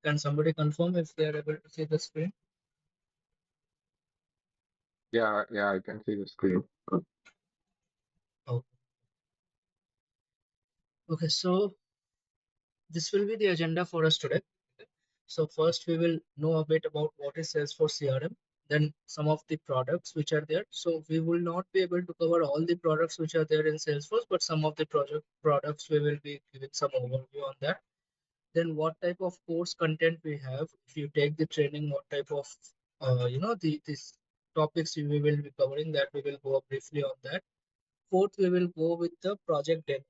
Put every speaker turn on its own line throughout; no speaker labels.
Can somebody confirm if they are able to see the screen?
Yeah, I can see the screen.
Oh, okay. So this will be the agenda for us today. So first we will know a bit about what is Salesforce CRM, then some of the products which are there. So we will not be able to cover all the products which are there in Salesforce, but some of the project products we will be giving some overview on that. Then what type of course content we have. If you take the training, what type of these topics we will be covering, that we will go briefly on that. Fourth, we will go with the project demo.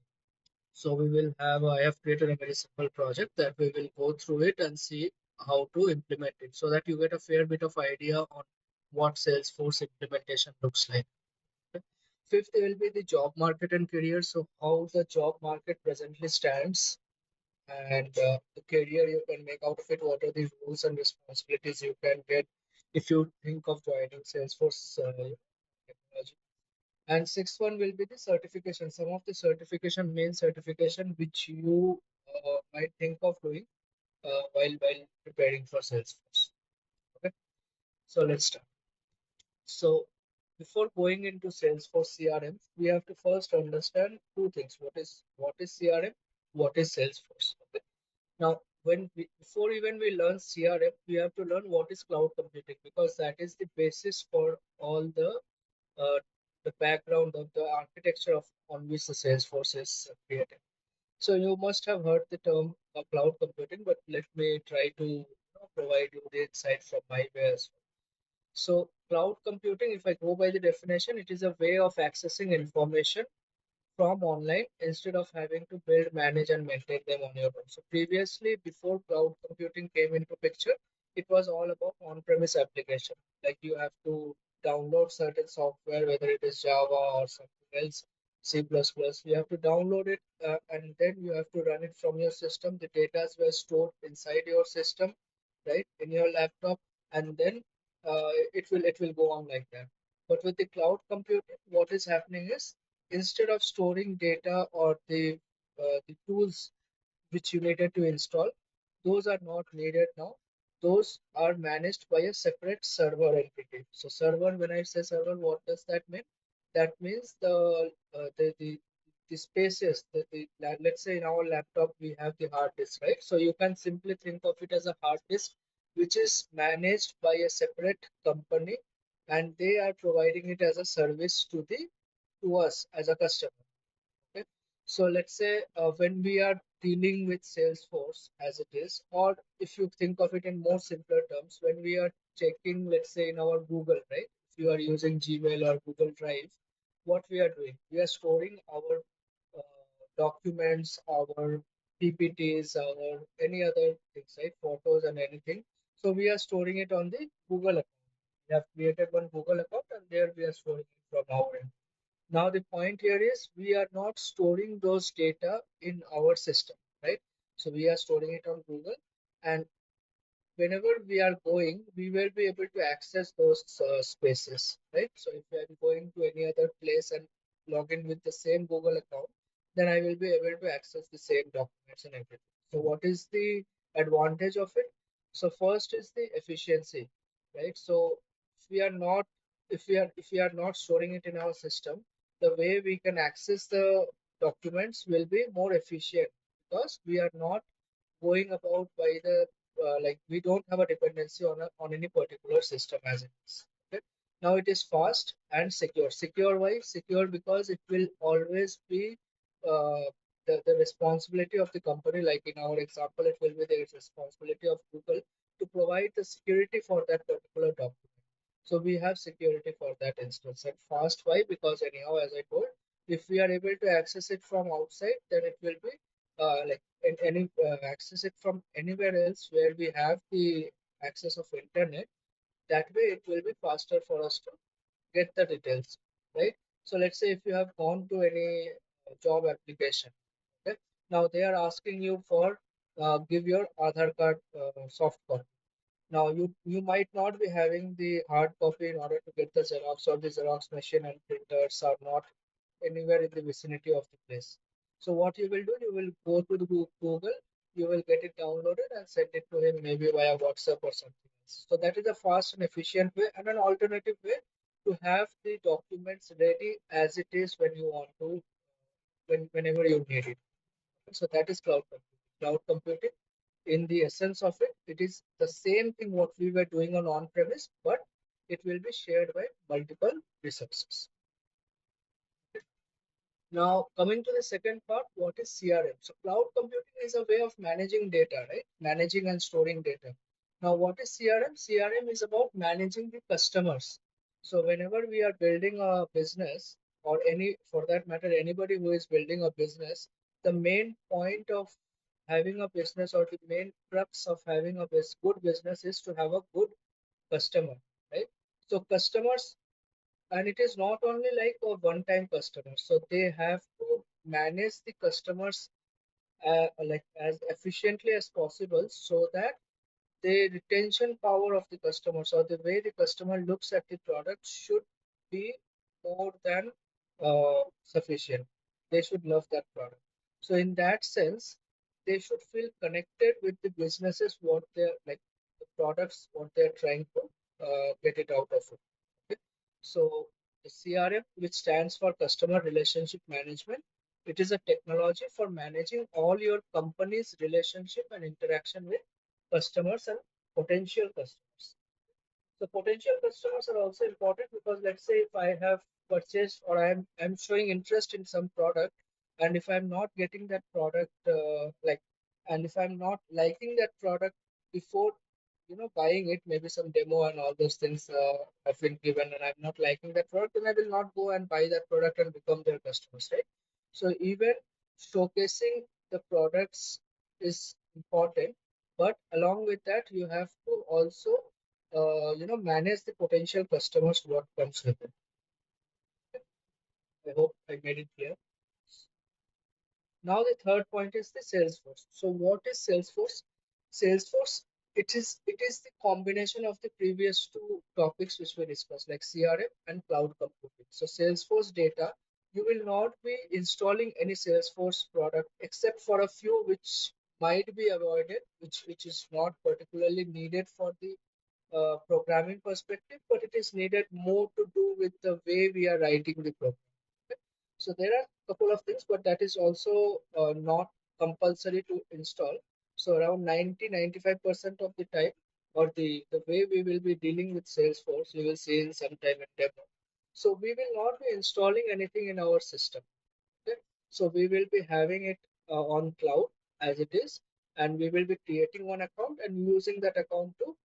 So we will have, I have created a very simple project that we will go through it and see how to implement it so that you get a fair bit of idea on what Salesforce implementation looks like. Okay. Fifth will be the job market and career. So how the job market presently stands and the career you can make out of it. What are the roles and responsibilities you can get if you think of joining Salesforce technology. And sixth one will be the certification. Some of the certification, main certification, which you might think of doing while preparing for Salesforce. Okay, so let's start. So before going into Salesforce CRM, we have to first understand two things. What is CRM? What is Salesforce? Okay. Now, before even we learn CRM, we have to learn what is cloud computing because that is the basis for all uh, the background of the architecture of on which the Salesforce is created. So you must have heard the term cloud computing, but let me try to provide you the insight from my way as well. So cloud computing, if I go by the definition, it is a way of accessing information from online instead of having to build, manage, and maintain them on your own. So previously, before cloud computing came into picture, it was all about on-premise application. Like you have to download certain software, whether it is Java or something else, C++. You have to download it and then you have to run it from your system. The data were stored inside your system, right, in your laptop, and then it will go on like that. But with the cloud computing, what is happening is instead of storing data or the tools which you needed to install, those are not needed now. Those are managed by a separate server entity. So server, when I say server, what does that mean? That means the spaces, let's say in our laptop we have the hard disk, right? So you can simply think of it as a hard disk which is managed by a separate company, and they are providing it as a service to us as a customer. Okay. So let's say when we are dealing with Salesforce as it is, or if you think of it in more simpler terms, when we are checking, let's say in our Google, right? If you are using Gmail or Google Drive, what we are doing, we are storing our documents, our PPTs, our any other things, right? Photos and anything. So we are storing it on the Google account. We have created one Google account and there we are storing it from our end. Now the point here is we are not storing those data in our system, right? So we are storing it on Google, and whenever we are going, we will be able to access those spaces, right? So if I am going to any other place and log in with the same Google account, then I will be able to access the same documents and everything. So what is the advantage of it? So first is the efficiency, right? So if we are not if we are not storing it in our system, the way we can access the documents will be more efficient because we are not going about by the like we don't have a dependency on any particular system as it is. Okay. Now it is fast and secure. Secure why? Secure because it will always be uh, the responsibility of the company. Like in our example, it will be the responsibility of Google to provide the security for that particular document. So we have security for that instance. And fast why? Because anyhow, as I told, if we are able to access it from outside, then it will be like any access it from anywhere else where we have the access of internet. That way it will be faster for us to get the details, right? So let's say if you have gone to any job application, okay, now they are asking you for give your Aadhaar card soft copy. Now you might not be having the hard copy in order to get the Xerox, or the Xerox machine and printers are not anywhere in the vicinity of the place. So what you will do, you will go to the Google, you will get it downloaded and send it to him maybe via WhatsApp or something else. So that is a fast and efficient way and an alternative way to have the documents ready as it is when you want to, whenever you need it. So that is cloud computing. Cloud computing, in the essence of it, it is the same thing what we were doing on on-premise, but it will be shared by multiple resources. Now, coming to the second part, what is CRM? So, cloud computing is a way of managing data, right? Managing and storing data. Now, what is CRM? CRM is about managing the customers. So, whenever we are building a business, or any, for that matter, anybody who is building a business, the main point of having a business or the main crux of having a good business is to have a good customer, right? So, customers, and it is not only like a one time customer, so they have to manage the customers like as efficiently as possible, so that the retention power of the customers or the way the customer looks at the product should be more than sufficient. They should love that product. So in that sense, they should feel connected with the businesses, what they're like, the products, what they're trying to get it out of it. Okay? So the CRM, which stands for Customer Relationship Management, it is a technology for managing all your company's relationship and interaction with customers and potential customers. So potential customers are also important because let's say if I have purchased or I'm showing interest in some product, and if I'm not getting that product and if I'm not liking that product before buying it, maybe some demo and all those things have been given, and I'm not liking that product, then I will not go and buy that product and become their customers, right? So even showcasing the products is important, but along with that, you have to also manage the potential customers what comes with it. I hope I made it clear. Now the third point is the Salesforce. So what is Salesforce? Salesforce, it is the combination of the previous two topics which we discussed, like CRM and cloud computing. So Salesforce data, you will not be installing any Salesforce product except for a few which might be avoided, which is not particularly needed for the programming perspective, but it is needed more to do with the way we are writing the program. Okay? So there are a couple of things, but that is also not compulsory to install. So around 90-95% of the time, or the way we will be dealing with Salesforce, you will see in some time in demo. So we will not be installing anything in our system. Okay? So we will be having it on cloud as it is, and we will be creating one account and using that account to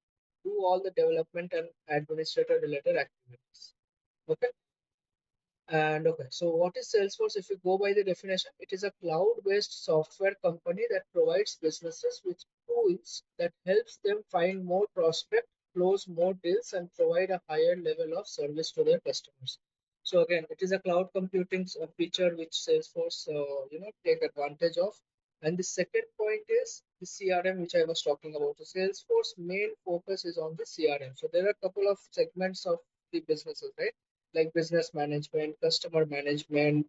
do all the development and administrator related activities. Okay. And okay, so what is Salesforce? If you go by the definition, it is a cloud-based software company that provides businesses with tools that helps them find more prospects, close more deals, and provide a higher level of service to their customers. So again, it is a cloud computing feature which Salesforce, take advantage of. And the second point is the CRM, which I was talking about. The Salesforce main focus is on the CRM. So there are a couple of segments of the businesses, right? Like business management, customer management,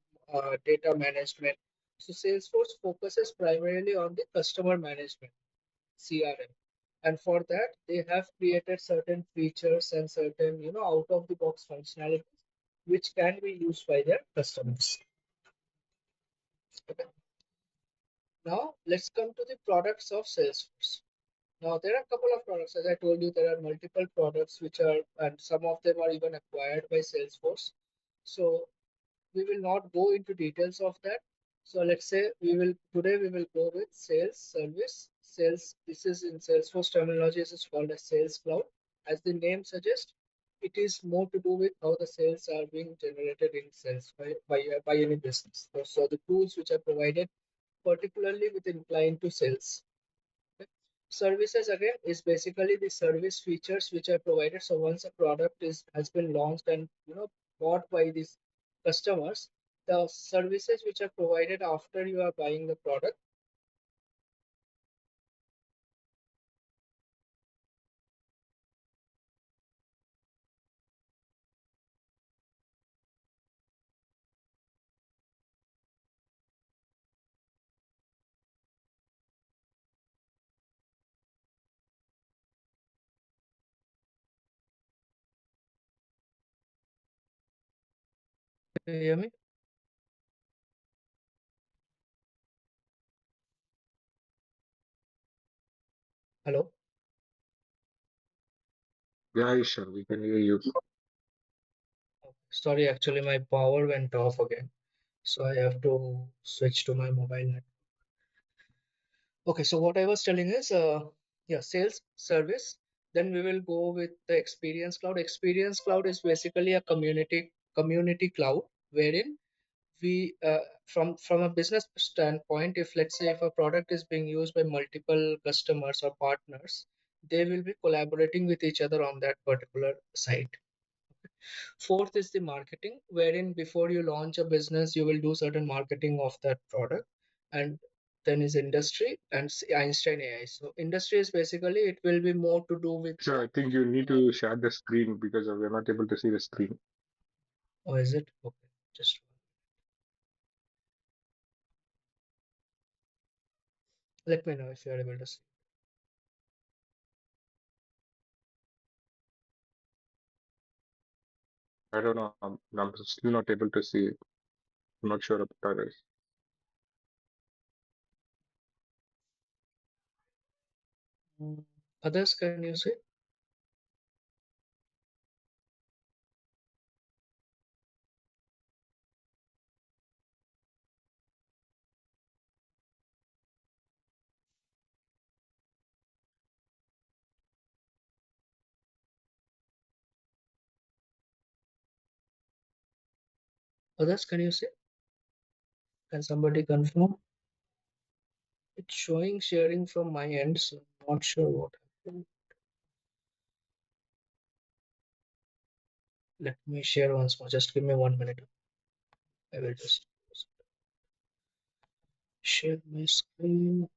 data management. So Salesforce focuses primarily on the customer management, CRM. And for that, they have created certain features and certain, out of the box functionalities which can be used by their customers. Okay. Now let's come to the products of Salesforce. Now there are a couple of products. As I told you, there are multiple products which are, and some of them are even acquired by Salesforce. So we will not go into details of that. So let's say we will go with sales service. Sales, this is in Salesforce terminology, this is called as Sales Cloud. As the name suggests, it is more to do with how the sales are being generated in sales by any business. So the tools which are provided particularly with incline to sales. Okay. Services again is basically the service features which are provided. So once a product has been launched and bought by these customers, the services which are provided after you are buying the product. Do you hear me? Hello?
Yeah, Ishan, we can hear you.
Sorry, actually my power went off again. So I have to switch to my mobile net. Okay, so what I was telling is, yeah, sales service. Then we will go with the Experience Cloud. Experience Cloud is basically a community cloud wherein we from a business standpoint, if let's say if a product is being used by multiple customers or partners, they will be collaborating with each other on that particular site. Fourth is the marketing, wherein before you launch a business, you will do certain marketing of that product. And then is industry and Einstein AI. So industry is basically it will be more to do with
So
the
I think you need to share the screen because we're not able to see the screen.
or is it okay? Just let me know if you are able to see.
I don't know. I'm still not able to see it. I'm not sure about others.
Mm. Others, can you see? Others, can you see? Can somebody confirm? It's showing sharing from my end, so I'm not sure what happened. Let me share once more. Just give me 1 minute. I will just share my screen.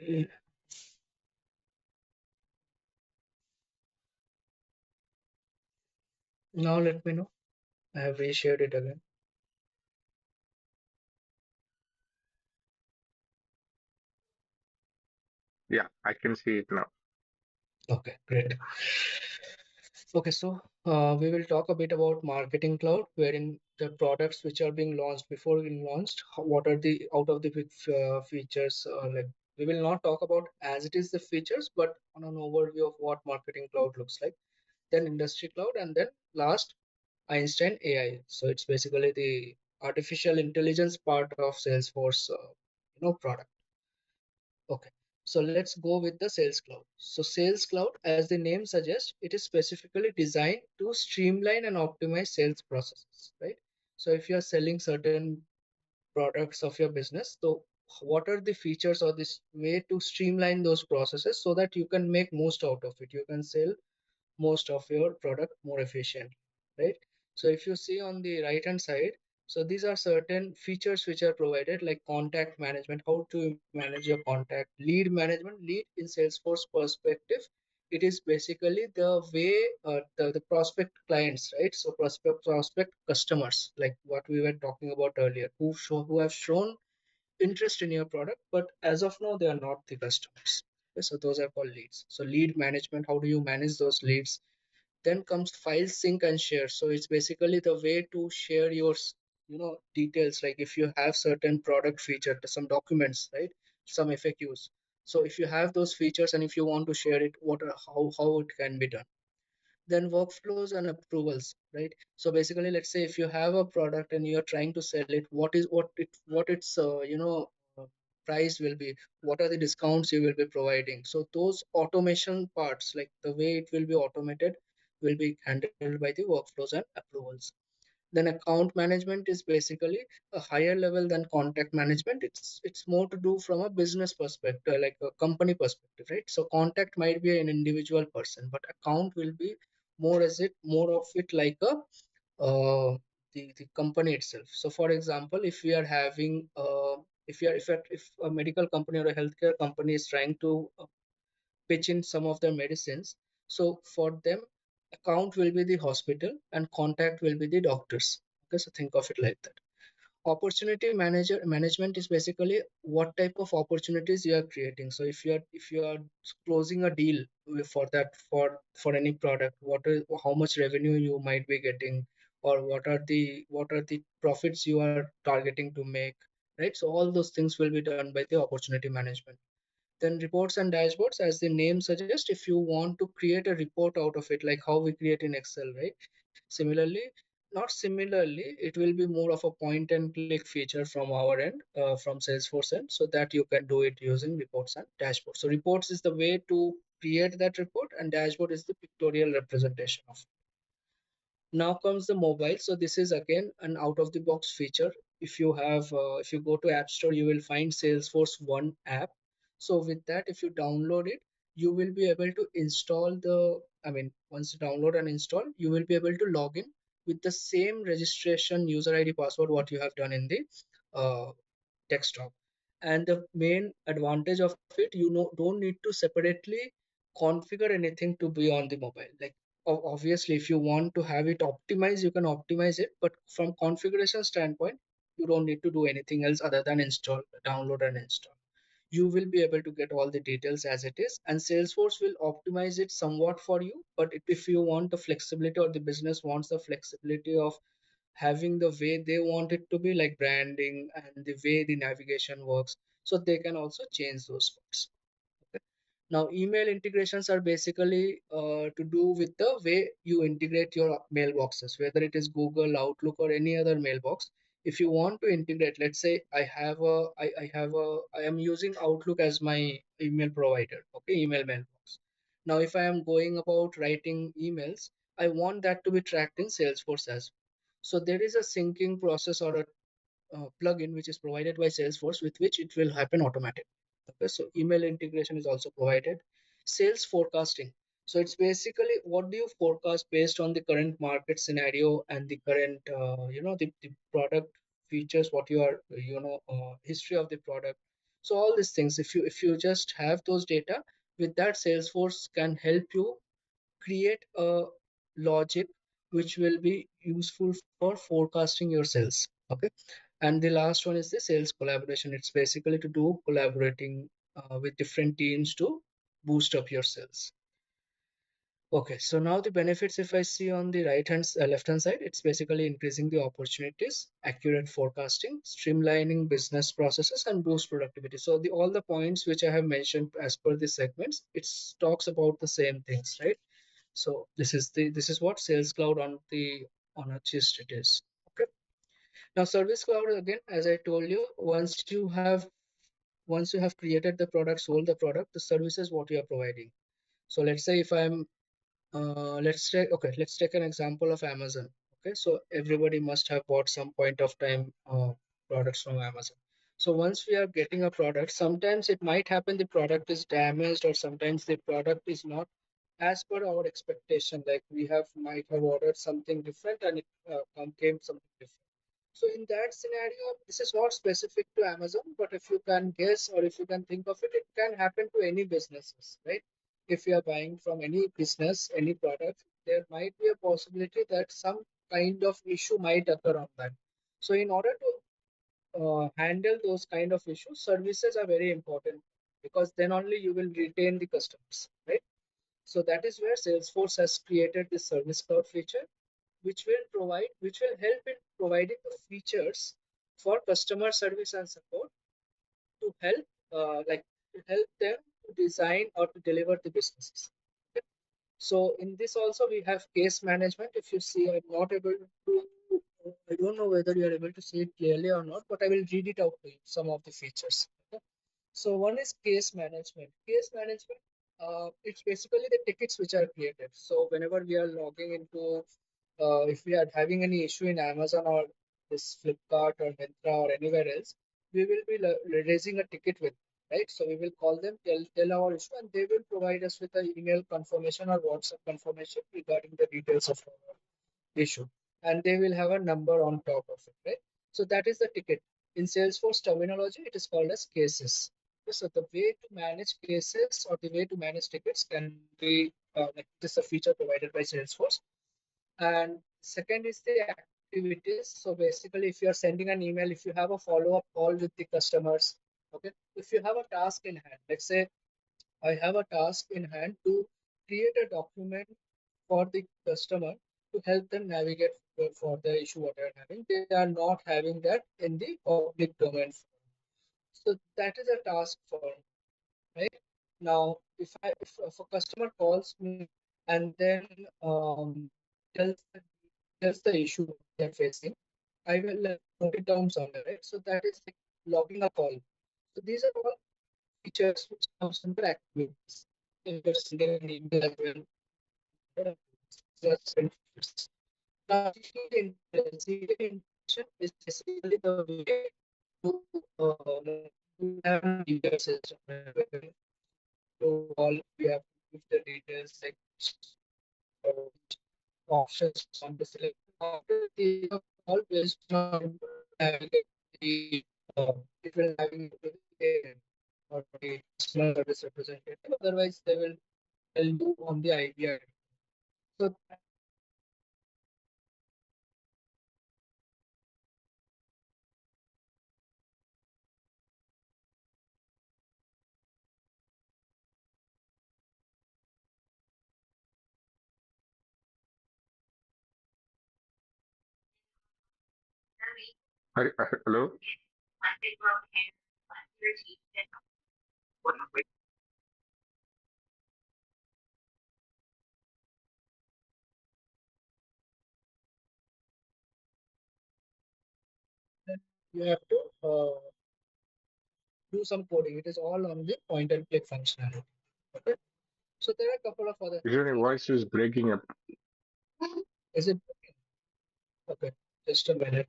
Okay. Now let me know. I have reshared it again.
Yeah, I can see it now.
Okay, great. Okay, so we will talk a bit about Marketing Cloud, wherein the products which are being launched before being launched, what are the out of the features? Like we will not talk about as it is the features, but on an overview of what Marketing Cloud looks like. Then Industry Cloud, and then last Einstein AI. So it's basically the artificial intelligence part of Salesforce, product. Okay, so let's go with the Sales Cloud. So Sales Cloud, as the name suggests, it is specifically designed to streamline and optimize sales processes, right? So if you are selling certain products of your business, so what are the features or this way to streamline those processes so that you can make most out of it? You can sell most of your product more efficient, right? So if you see on the right hand side, so these are certain features which are provided like contact management, how to manage your contact, lead management. Lead in Salesforce perspective, it is basically the way the prospect clients, right? So prospect customers, like what we were talking about earlier, who have shown interest in your product, but as of now they are not the customers. Okay, so those are called leads. So lead management, how do you manage those leads? Then comes file sync and share. So it's basically the way to share your details, like if you have certain product feature, some documents, right, some FAQs. So if you have those features and if you want to share it, how it can be done. Then workflows and approvals, right? So basically, let's say if you have a product and you're trying to sell it, what its uh, price will be, what are the discounts you will be providing. So those automation parts, like the way it will be automated, will be handled by the workflows and approvals. Then account management is basically a higher level than contact management. It's more to do from a business perspective, like a company perspective, right? So contact might be an individual person, but account will be more of it like a the company itself. So for example, if we are having if a medical company or a healthcare company is trying to pitch in some of their medicines, so for them, account will be the hospital and contact will be the doctors. Okay, so think of it like that. opportunity management is basically what type of opportunities you are creating. So if you are closing a deal for that, for any product, what is, how much revenue you might be getting, or what are the profits you are targeting to make, right? So all those things will be done by the opportunity management. Then reports and dashboards, as the name suggests, if you want to create a report out of it, like how we create in Excel, right? Similarly, not similarly, it will be more of a point and click feature from our end, from Salesforce end, so that you can do it using reports and dashboards. So reports is the way to create that report, and dashboard is the pictorial representation of. Now comes the mobile. So this is again an out of the box feature. If you go to App Store, you will find Salesforce One app. So with that, if you download it, you will be able to install once you download and install, you will be able to log in with the same registration user ID password what you have done in the uh, desktop. And the main advantage of it, don't need to separately configure anything to be on the mobile. Like, obviously, if you want to have it optimized, you can optimize it, but from configuration standpoint, you don't need to do anything else other than install, download and install. You will be able to get all the details as it is, and Salesforce will optimize it somewhat for you. But if you want the flexibility, or the business wants the flexibility of having the way they want it to be, like branding and the way the navigation works, so they can also change those parts. Okay. Now, email integrations are basically to do with the way you integrate your mailboxes, whether it is Google, Outlook, or any other mailbox. If you want to integrate, let's say I am using Outlook as my email provider, okay, email mailbox. Now, if I am going about writing emails, I want that to be tracked in Salesforce as well. So there is a syncing process, or a plugin which is provided by Salesforce, with which it will happen automatically. Okay, so email integration is also provided. Sales forecasting. So it's basically, what do you forecast based on the current market scenario and the current, the product features, what you are, history of the product. So all these things, if you just have those data, with that, Salesforce can help you create a logic which will be useful for forecasting your sales. Okay. And the last one is the sales collaboration. It's basically to do collaborating with different teams to boost up your sales. Okay, so now the benefits, if I see on the left hand side, it's basically increasing the opportunities, accurate forecasting, streamlining business processes, and boost productivity. So the all the points which I have mentioned as per the segments, it talks about the same things, right? So this is what Sales Cloud on a gist it is. Okay. Now Service Cloud, again, as I told you, once you have created the product, sold the product, the service is what you are providing. So let's say if I'm let's take an example of Amazon. Okay, so everybody must have bought some point of time products from Amazon. So once we are getting a product, sometimes it might happen the product is damaged, or sometimes the product is not as per our expectation. Like, we have might have ordered something different, and it came something different. So in that scenario, this is not specific to Amazon, but if you can guess, or if you can think of it, it can happen to any businesses, right? If you are buying from any business, any product, there might be a possibility that some kind of issue might occur on that. So in order to handle those kind of issues, services are very important, because then only you will retain the customers, right? So that is where Salesforce has created this Service Cloud feature, which will help in providing the features for customer service and support, to help to help them to design or to deliver the businesses. Okay. So in this also we have case management. If you see, I'm not able to, I don't know whether you are able to see it clearly or not, but I will read it out to you, some of the features. Okay. So one is case management. Case management, it's basically the tickets which are created. So whenever we are logging into, if we are having any issue in Amazon, or this Flipkart or Myntra or anywhere else, we will be raising a ticket with, right? So we will call them, tell our issue, and they will provide us with an email confirmation or WhatsApp confirmation regarding the details of our issue, and they will have a number on top of it, right? So that is the ticket. In Salesforce terminology, it is called as cases. So the way to manage cases, or the way to manage tickets, can be like this, a feature provided by Salesforce. And second is the activities. So basically, if you are sending an email, if you have a follow-up call with the customers, okay, if you have a task in hand, let's say I have a task in hand to create a document for the customer to help them navigate for the issue what they are having. They are not having that in the public domain. So that is a task for me, right? Now, if a customer calls me and then tells tells the issue they're facing, I will note it down somewhere, right? So that is like logging a call. So these are all features which comes under activities. If you're sending an email as well, just send features. Now, artificial intelligence is basically the way to we have an EDR system where to all we have to give the details like uh, options on the select. After these are all based on navigate the it will navigate to the agent or the customer service representative. Otherwise, they will tell you on the IVR. So
Hello?
then you have to do some coding. It is all on the point and click functionality. Okay. So there are a couple of other things.
Your voice is breaking up.
Is it okay? Just a minute.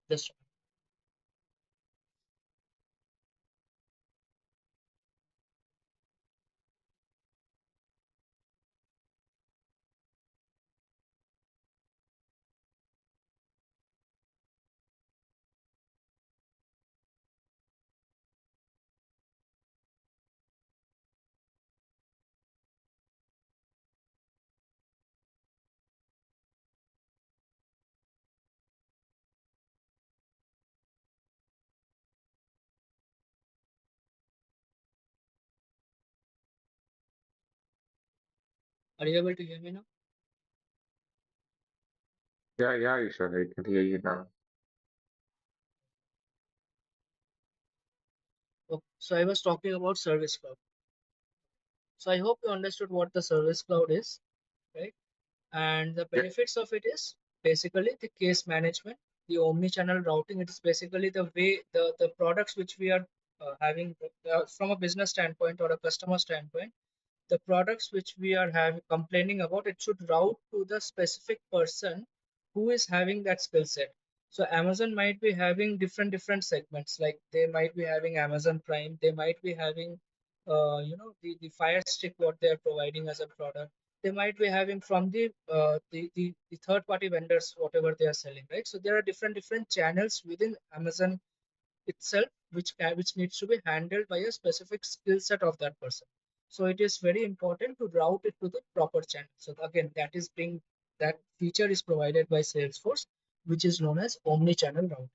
Just are you able to hear me now?
Yeah, Ishan, I can hear you now.
Okay. So I was talking about Service Cloud. So I hope you understood what the Service Cloud is, right? And the
Yeah,
benefits of it is basically the case management, the omni-channel routing. It is basically the way the products which we are having from a business standpoint or a customer standpoint, the products which we are having complaining about, it should route to the specific person who is having that skill set. So Amazon might be having different segments, like they might be having Amazon Prime, they might be having the Fire Stick what they are providing as a product. They might be having from the third party vendors whatever they are selling, right? So there are different channels within Amazon itself which needs to be handled by a specific skill set of that person. So it is very important to route it to the proper channel. So again, that feature is provided by Salesforce, which is known as omni-channel routing.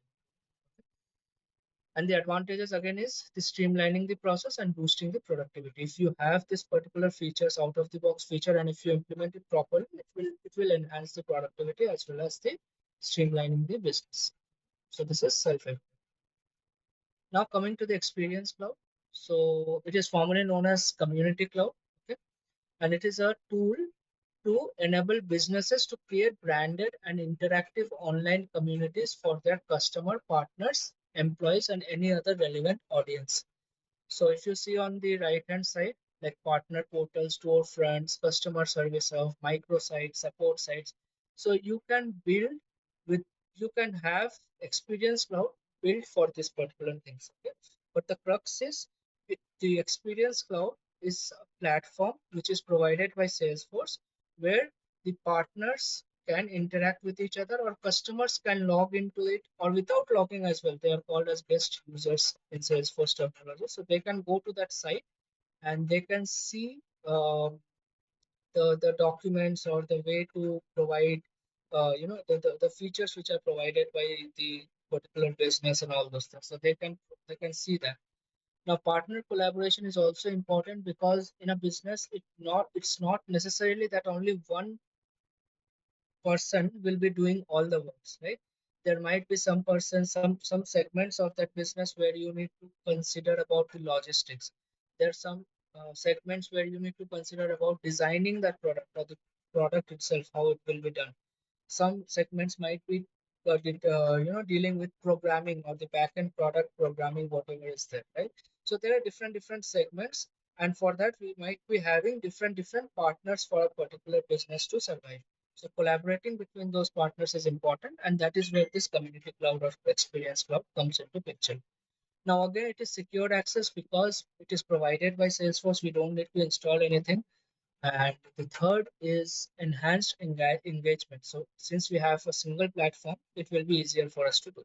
And the advantages again is the streamlining the process and boosting the productivity. If you have this particular features out of the box feature and if you implement it properly, it will enhance the productivity as well as the streamlining the business. So this is self-help. Now coming to the Experience Cloud. So it is formerly known as Community Cloud, okay? And it is a tool to enable businesses to create branded and interactive online communities for their customer, partners, employees, and any other relevant audience. So if you see on the right hand side, like partner portals, storefronts, customer service hub, microsites, support sites. So you can build with you can have Experience Cloud built for this particular things. Okay? But the crux is the Experience Cloud is a platform which is provided by Salesforce where the partners can interact with each other or customers can log into it or without logging as well. They are called as guest users in Salesforce terminology. So they can go to that site and they can see the documents or the way to provide the features which are provided by the particular business and all those things. So they can see that. Now, partner collaboration is also important because in a business, it's not necessarily that only one person will be doing all the works, right? There might be some person, some segments of that business where you need to consider about the logistics. There are some segments where you need to consider about designing that product or the product itself, how it will be done. Some segments might be dealing with programming or the backend product programming, whatever is there, right? So there are different segments, and for that we might be having different partners for a particular business to survive. So collaborating between those partners is important, and that is where this community cloud or experience cloud comes into picture. Now again, it is secured access because it is provided by Salesforce. We don't need to install anything. And the third is enhanced engagement. So since we have a single platform, it will be easier for us to do.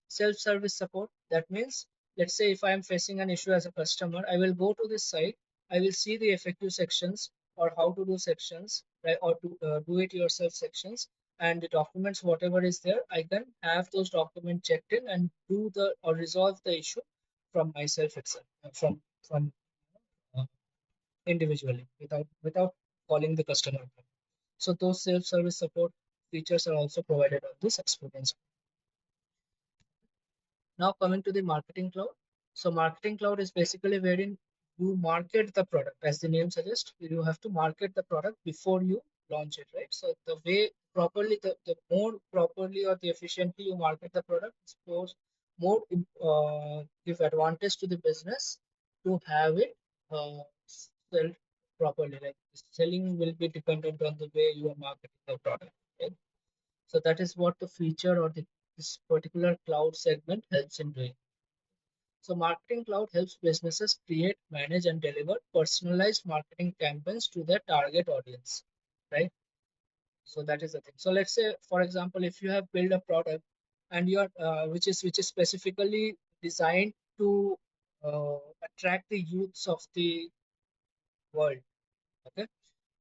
Self-service support. That means, let's say if I am facing an issue as a customer, I will go to this site. I will see the FAQ sections or how to do sections, right, or to do it yourself sections, and the documents, whatever is there, I can have those documents checked in and do the or resolve the issue from myself itself, from uh, individually without calling the customer. So those self-service support features are also provided on this experience. Now coming to the marketing cloud. So marketing cloud is basically wherein you market the product. As the name suggests, you have to market the product before you launch it, right? So the way properly, the more properly or the efficiently you market the product, suppose more give advantage to the business to have it sell properly. Like selling will be dependent on the way you are marketing the product. Right? So that is what the feature or this particular cloud segment helps in doing. So Marketing Cloud helps businesses create, manage, and deliver personalized marketing campaigns to their target audience, right? So that is the thing. So let's say, for example, if you have built a product and you're which is specifically designed to attract the youths of the world, okay?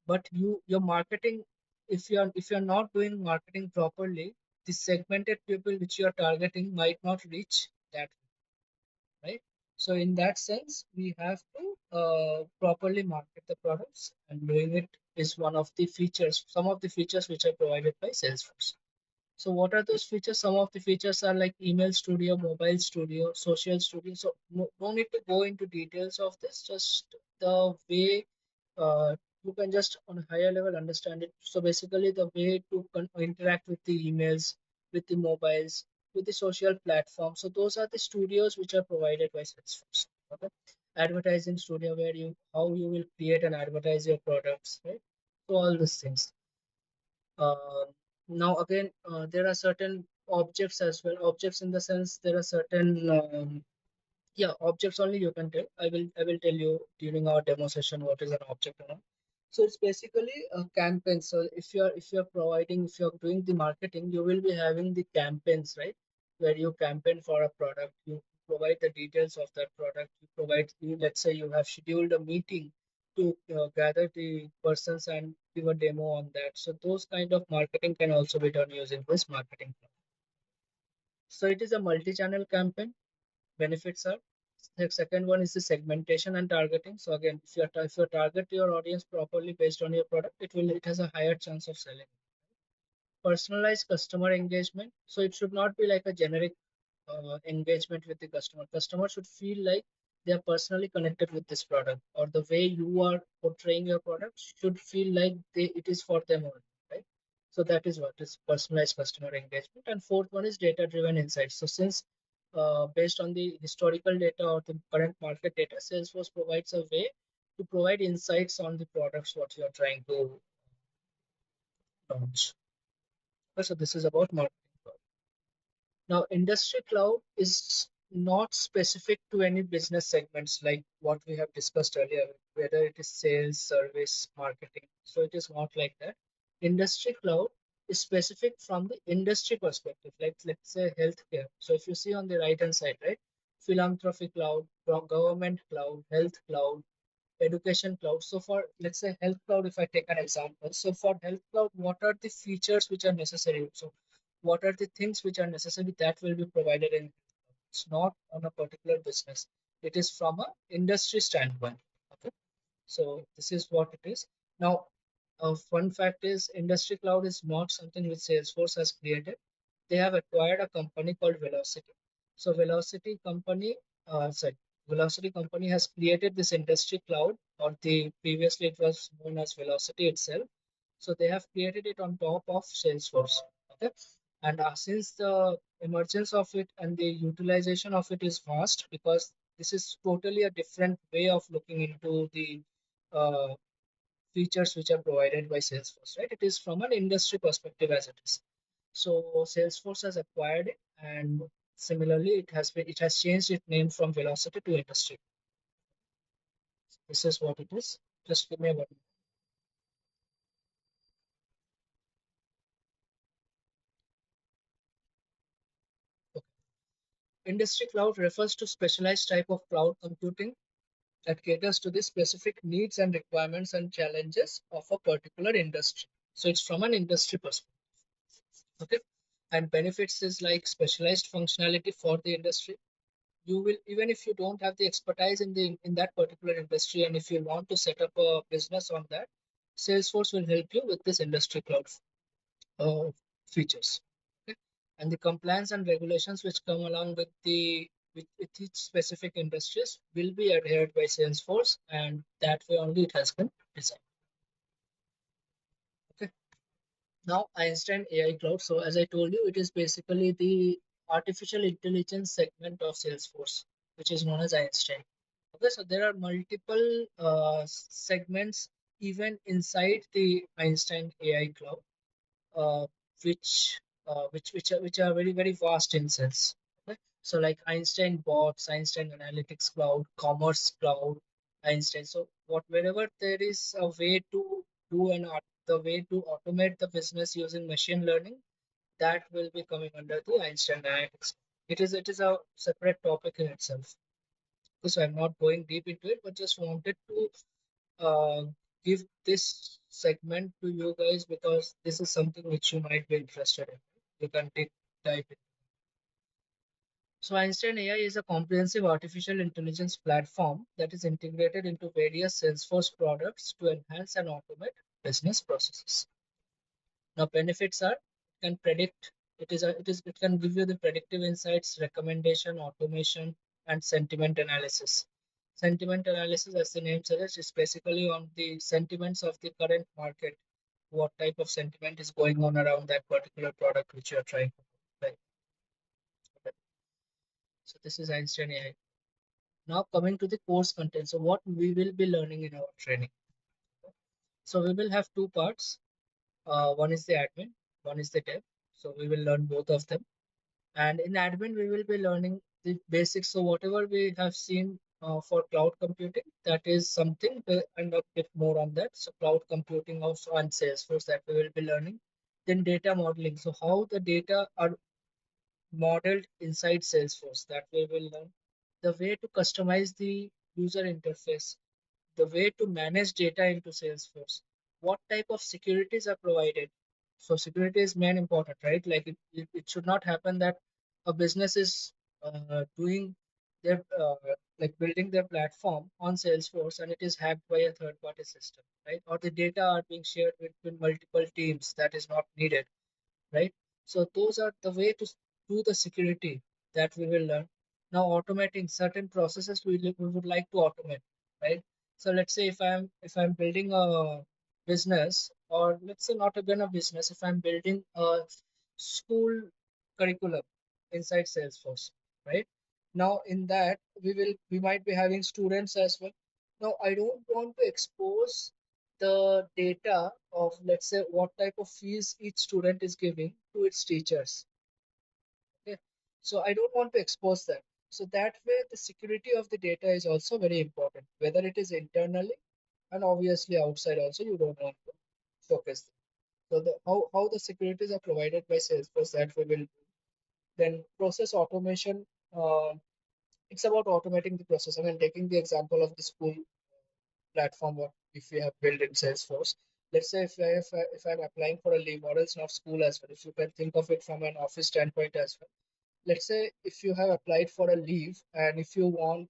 But your marketing, if you're not doing marketing properly, the segmented people which you are targeting might not reach that, right? So in that sense, we have to properly market the products, and doing it is one of the features, some of the features which are provided by Salesforce. So what are those features? Some of the features are like email studio, mobile studio, social studio. So no need to go into details of this, just the way you can just on a higher level understand it. So basically the way to interact with the emails, with the mobiles, with the social platforms. So those are the studios which are provided by Salesforce. Okay. Advertising studio where you how you will create and advertise your products, right? So all these things. Uh, Now again, there are certain objects as well. Objects in the sense there are certain yeah, objects only you can tell. I will tell you during our demo session what is an object or not. So it's basically a campaign. So if you're doing the marketing, you will be having the campaigns, right? Where you campaign for a product, you provide the details of that product. Let's say you have scheduled a meeting to gather the persons and give a demo on that. So those kind of marketing can also be done using this marketing. So it is a multi-channel campaign. Benefits are, the second one is the segmentation and targeting. So again, if you target your audience properly based on your product, it has a higher chance of selling. Personalized customer engagement. So it should not be like a generic engagement with the customer. Customer should feel like they are personally connected with this product, or the way you are portraying your product should feel like it is for them only, right? So that is what is personalized customer engagement. And fourth one is data driven insights. So since based on the historical data or the current market data, Salesforce provides a way to provide insights on the products what you are trying to launch. So this is about marketing. Now, industry cloud is not specific to any business segments like what we have discussed earlier, whether it is sales, service, marketing. So it is not like that. Industry cloud is specific from the industry perspective, like let's say healthcare. So if you see on the right hand side, right, philanthropy cloud, government cloud, health cloud, education cloud. So for, let's say, health cloud, if I take an example, so for health cloud, what are the features which are necessary? So what are the things which are necessary that will be provided in? It's not on a particular business. It is from a industry standpoint. Okay. So this is what it is. Now, a fun fact is industry cloud is not something which Salesforce has created. They have acquired a company called Velocity. So Velocity company has created this industry cloud, or the previously it was known as Velocity itself. So they have created it on top of Salesforce. Okay. And since the emergence of it and the utilization of it is vast, because this is totally a different way of looking into the uh, features which are provided by Salesforce, right? It is from an industry perspective as it is. So Salesforce has acquired it, and similarly, it has changed its name from Velocity to Industry. This is what it is. Just give me a moment. Okay. Industry cloud refers to specialized type of cloud computing that caters to the specific needs and requirements and challenges of a particular industry. So it's from an industry perspective. Okay. And benefits is like specialized functionality for the industry. You will, even if you don't have the expertise in that particular industry, and if you want to set up a business on that, Salesforce will help you with this industry cloud uh, features. Okay. And the compliance and regulations which come along with with each specific industries will be adhered by Salesforce, and that way only it has been designed. Okay. Now Einstein AI Cloud. So as I told you, it is basically the artificial intelligence segment of Salesforce, which is known as Einstein. Okay, so there are multiple segments even inside the Einstein AI Cloud, uh, which are very vast in sense. Okay? So like Einstein bots, Einstein Analytics Cloud, Commerce Cloud, Einstein. So wherever there is a way to the way to automate the business using machine learning, that will be coming under the Einstein Analytics. It is a separate topic in itself. So I'm not going deep into it, but just wanted to uh, give this segment to you guys because this is something which you might be interested in. You can dive in. So Einstein AI is a comprehensive artificial intelligence platform that is integrated into various Salesforce products to enhance and automate business processes. Now benefits are, it can predict, it can give you the predictive insights, recommendation, automation, and sentiment analysis. Sentiment analysis, as the name suggests, is basically on the sentiments of the current market. What type of sentiment is going on around that particular product which you are trying to buy. So this is Einstein AI. Now coming to the course content. So what we will be learning in our training. So we will have two parts. One is the admin, one is the dev. So we will learn both of them. And in admin, we will be learning the basics. So whatever we have seen for cloud computing, that is something and a bit more on that. So cloud computing also on Salesforce that we will be learning. Then data modeling. So how the data are modeled inside Salesforce, that we will learn. The way to customize the user interface, the way to manage data into Salesforce, what type of securities are provided. So security is main important, right? Like it should not happen that a business is doing their like building their platform on Salesforce and it is hacked by a third party system, right? Or the data are being shared between multiple teams that is not needed, right? So those are the way to do the security that we will learn. Now automating certain processes we would like to automate, right? So let's say if I'm building a business, or let's say not even a business, if I'm building a school curriculum inside Salesforce, right? Now in that we might be having students as well. Now I don't want to expose the data of, let's say, what type of fees each student is giving to its teachers. Okay, so I don't want to expose that. So that way the security of the data is also very important, whether it is internally and obviously outside also you don't want to focus. So how the securities are provided by Salesforce, that we will do. Then process automation, uh, it's about automating the process. I mean, taking the example of the school, platform what if we have built in Salesforce. Let's say if I'm applying for a leave, or else not school as well. If you can think of it from an office standpoint as well. Let's say if you have applied for a leave and if you want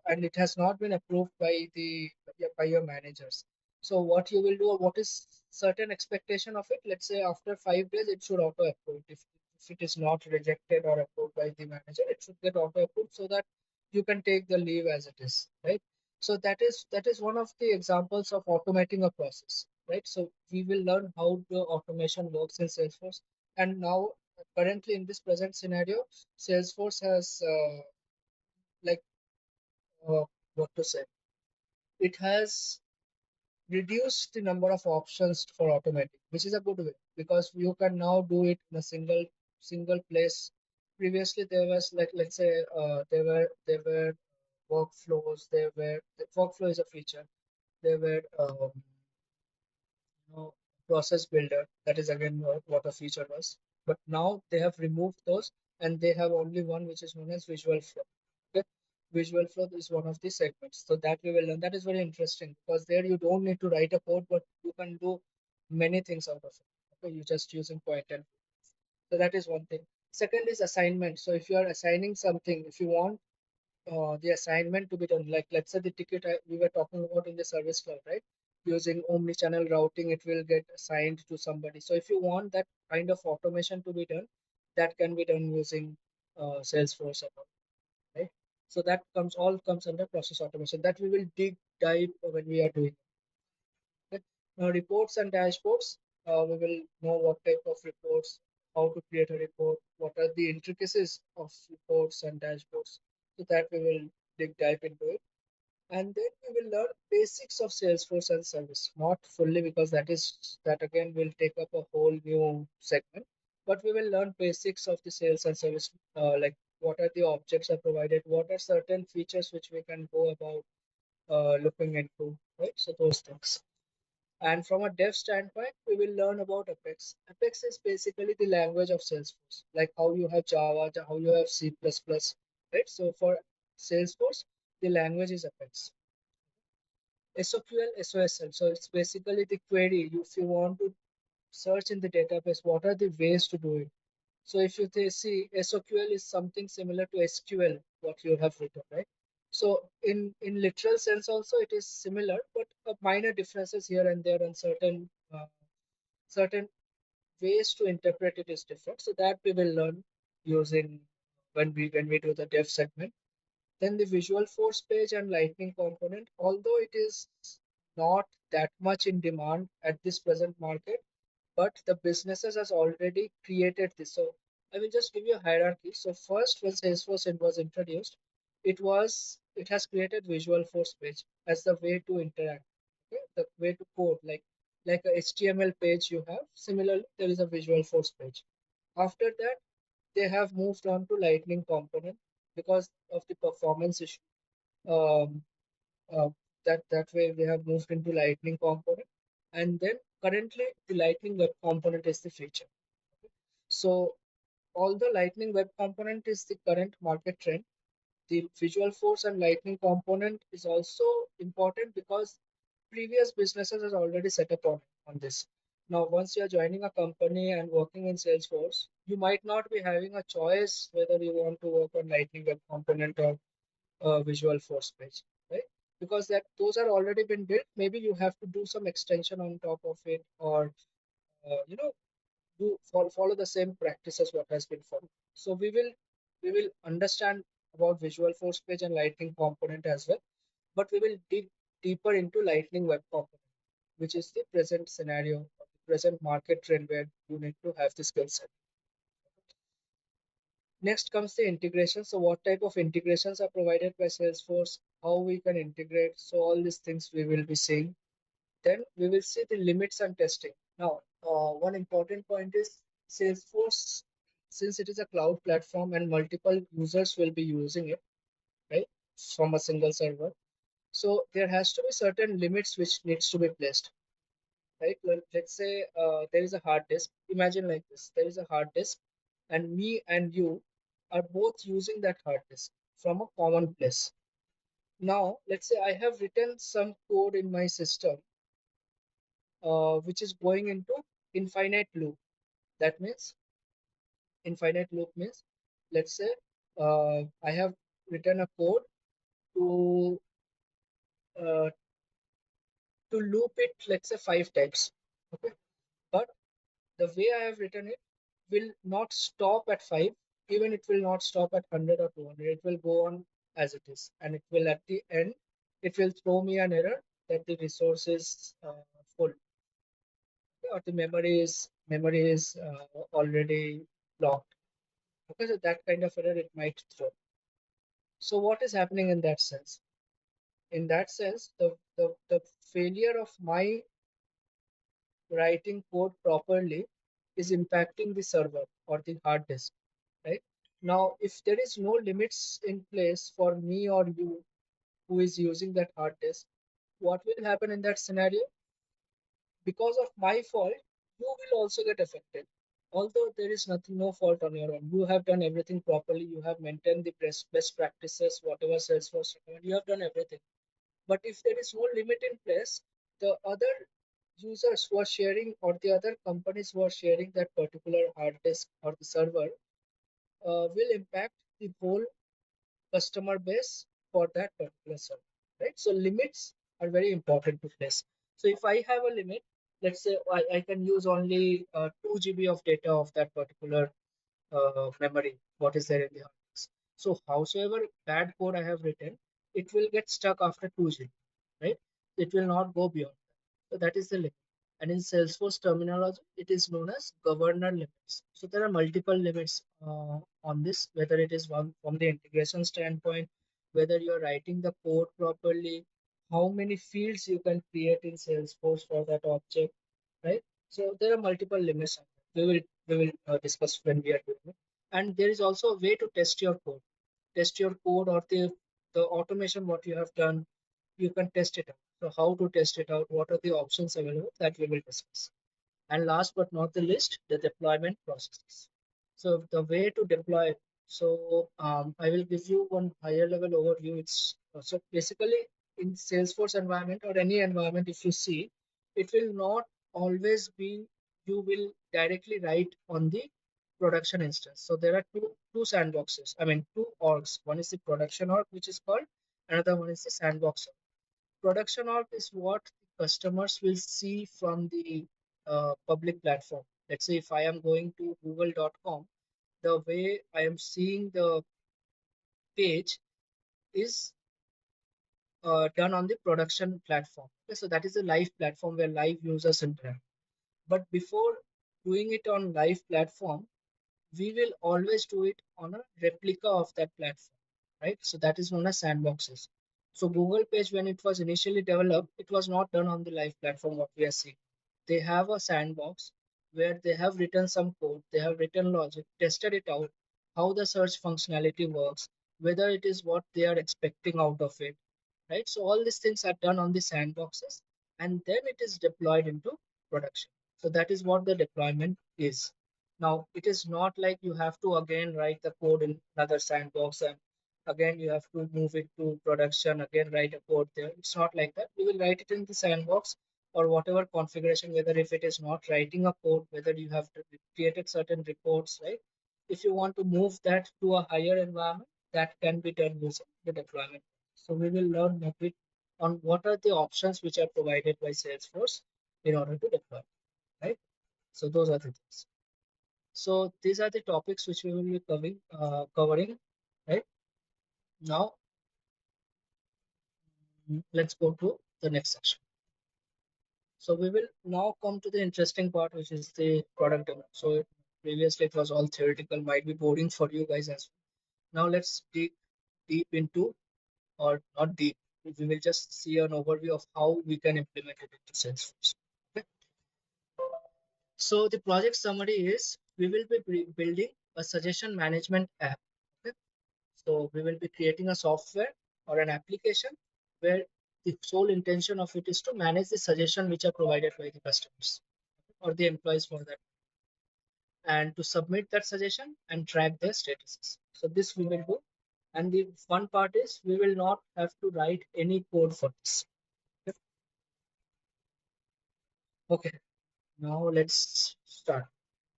and it has not been approved by the by your managers, so what you will do, or what is certain expectation of it, let's say after 5 days it should auto approve. If it is not rejected or approved by the manager, it should get auto approved so that you can take the leave as it is, right? So that is one of the examples of automating a process, right? So we will learn how the automation works in Salesforce. And now currently in this present scenario, Salesforce has like uh, what to say, it has reduced the number of options for automating, which is a good way because you can now do it in a single place. Previously there was like, let's say there were workflows, there were the workflow is a feature, there were know, process builder. That is again what a feature was. But now they have removed those and they have only one which is known as visual flow. Okay? Visual flow is one of the segments. So that we will learn. That is very interesting because there you don't need to write a code, but you can do many things out of it. Okay, you just using point and so that is one thing. Second is assignment. So if you are assigning something, if you want the assignment to be done. Like let's say the ticket we were talking about in the service cloud, right? Using omni-channel routing, it will get assigned to somebody. So if you want that kind of automation to be done, that can be done using Salesforce account, right? So that comes under process automation that we will dive when we are doing. Okay? Now reports and dashboards, we will know what type of reports, how to create a report, what are the intricacies of reports and dashboards. So that we will dive into it. And then we will learn basics of Salesforce and service, not fully because that again will take up a whole new segment, but we will learn basics of the sales and service, like what are the objects are provided, what are certain features which we can go about looking into, right? So those things. And from a dev standpoint, we will learn about Apex. Apex is basically the language of Salesforce, like how you have Java, how you have C++, right? So for Salesforce, the language is Apex. SOQL, SOSL. So it's basically the query. If you want to search in the database, what are the ways to do it? So if you see SOQL is something similar to SQL, what you have written, right? So in literal sense also it is similar, but minor differences here and there, and certain ways to interpret it is different. So that we will learn using when we do the dev segment. Then the visual force page and lightning component, although it is not that much in demand at this present market, but the businesses has already created this. So I will just give you a hierarchy. So first, when Salesforce it was introduced, it has created visual force page as the way to interact, okay? The way to code, like a HTML page you have. Similarly, there is a visual force page. After that, they have moved on to lightning component because of the performance issue. Um, uh, that way they have moved into lightning component, and then currently the lightning web component is the feature. So although lightning web component is the current market trend, the visual force and lightning component is also important because previous businesses has already set up on this. Now once you are joining a company and working in Salesforce, you might not be having a choice whether you want to work on lightning web component or visual force page, right? Because that those are already been built. Maybe you have to do some extension on top of it, or you know, follow the same practices what has been followed. So we will understand about visual force page and lightning component as well, but we will dig deeper into lightning web component, which is the present scenario, the present market trend where you need to have the skill set. Next comes the integration. So what type of integrations are provided by Salesforce, how we can integrate. So all these things we will be seeing. Then we will see the limits and testing. Now, one important point is Salesforce, since it is a cloud platform and multiple users will be using it, right, from a single server. So there has to be certain limits which needs to be placed, right? Well, let's say there is a hard disk. Imagine like this: there is a hard disk, and me and you are both using that hard disk from a common place. Now, let's say I have written some code in my system, which is going into infinite loop. That means infinite loop means, let's say I have written a code to uh, loop it, let's say 5 times. Okay, but the way I have written it will not stop at 5, even it will not stop at 100 or 200. It will go on as it is, and it will at the end, it will throw me an error that the resource is full, or the memory is already blocked. Okay, so that kind of error it might throw. So what is happening in that sense? In that sense, the failure of my writing code properly is impacting the server or the hard disk, right? Now, if there is no limits in place for me or you who is using that hard disk, what will happen in that scenario? Because of my fault, you will also get affected. Although there is nothing, no fault on your own. You have done everything properly. You have maintained the best practices, whatever Salesforce recommend. You have done everything. But if there is no limit in place, the other users who are sharing or the other companies who are sharing that particular hard disk or the server will impact the whole customer base for that particular server, right? So limits are very important to place. So if I have a limit, let's say I can use only 2 GB of data of that particular memory, what is there in the hard disk. So howsoever bad code I have written, it will get stuck after 2 GB, right? It will not go beyond that. So that is the limit. And in Salesforce terminology, it is known as governor limits. So there are multiple limits on this, whether it is one from the integration standpoint, whether you're writing the code properly, how many fields you can create in Salesforce for that object, right? So there are multiple limits. We will discuss when we are doing it. And there is also a way to test your code or the automation what you have done. You can test it out. So how to test it out? What are the options available that we will discuss? And last but not the least, the deployment processes. So the way to deploy it. So I will give you one higher level overview. It's so basically in Salesforce environment or any environment, if you see, it will not always be you will directly write on the production instance. So there are two sandboxes. I mean two orgs. One is the production org, which is called. Another one is the sandbox org. Production org is what customers will see from the public platform. Let's say if I am going to google.com, the way I am seeing the page is done on the production platform. Okay, so that is a live platform where live users interact. But before doing it on live platform, we will always do it on a replica of that platform, right? So that is known as sandboxes. So Google page, when it was initially developed, it was not done on the live platform what we are seeing. They have a sandbox where they have written some code, they have written logic, tested it out, how the search functionality works, whether it is what they are expecting out of it, right? So all these things are done on the sandboxes, and then it is deployed into production. So that is what the deployment is. Now, it is not like you have to again write the code in another sandbox and again you have to move it to production, again write a code there. It's not like that. You will write it in the sandbox or whatever configuration, whether if it is not writing a code, whether you have to created certain reports, right? If you want to move that to a higher environment, that can be done using the deployment. So we will learn a bit on what are the options which are provided by Salesforce in order to deploy, right? So those are the things. So these are the topics which we will be covering, right? Now, let's go to the next section. So we will now come to the interesting part, which is the product demo. So previously it was all theoretical, might be boring for you guys as well. Now let's dig deep into, or not deep, we will just see an overview of how we can implement it into Salesforce. Okay. So the project summary is we will be building a suggestion management app. Okay. So we will be creating a software or an application where the sole intention of it is to manage the suggestion which are provided by the customers or the employees for that, and to submit that suggestion and track their statuses. So this we will do. And the fun part is we will not have to write any code for this. Okay, now let's start.